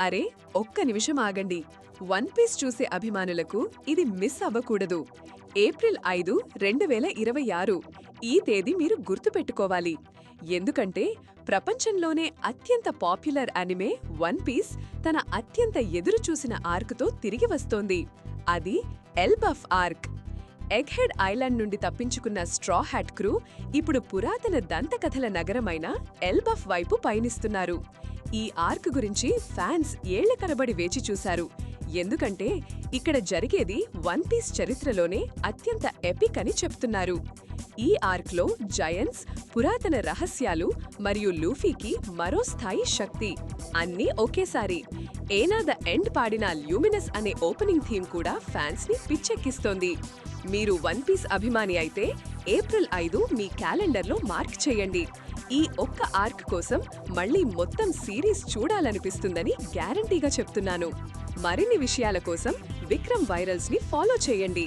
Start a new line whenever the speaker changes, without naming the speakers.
అరే, ఒక్క నిమిషం ఆగండి. వన్ పీస్ చూసే అభిమానులకు ఇది మిస్ అవ్వకూడదు. ఏప్రిల్ 5, 2026 ఈ తేదీ మీరు గుర్తుపెట్టుకోవాలి. ఎందుకంటే ప్రపంచంలోనే అత్యంత పాపులర్ అనిమే వన్ పీస్ తన అత్యంత ఎదురుచూసిన ఆర్క్తో తిరిగి వస్తోంది. అది ఎల్బఫ్ ఆర్క్. ఎగ్హెడ్ ఐలాండ్ నుండి తప్పించుకున్న స్ట్రా హ్యాట్ క్రూ ఇప్పుడు పురాతన దంతకథల నగరమైన ఎల్బఫ్ వైపు పయనిస్తున్నారు. ఈ ఆర్క్ గురించి ఫ్యాన్స్ ఏళ్ల తరబడి వేచి చూశారు. ఎందుకంటే ఇక్కడ జరిగేది వన్ పీస్ చరిత్రలోనే అత్యంత ఎపిక్ అని చెప్తున్నారు. ఈ ఆర్క్లో జయంట్స్, పురాతన రహస్యాలు మరియు లూఫీకి మరో స్థాయి శక్తి అన్నీ ఒకేసారి. ఏనా ద ఎండ్ పాడిన ల్యూమినస్ అనే ఓపెనింగ్ థీమ్ కూడా ఫ్యాన్స్ ని పిచ్చెక్కిస్తోంది. మీరు వన్ పీస్ అభిమాని అయితే ఏప్రిల్ 5 మీ క్యాలెండర్లో మార్క్ చేయండి. ఈ ఒక్క ఆర్క్ కోసం మళ్ళీ మొత్తం సిరీస్ చూడాలనిపిస్తుందని గ్యారంటీగా చెప్తున్నాను. మరిన్ని విషయాల కోసం విక్రమ్ వైరల్స్ ని ఫాలో చేయండి.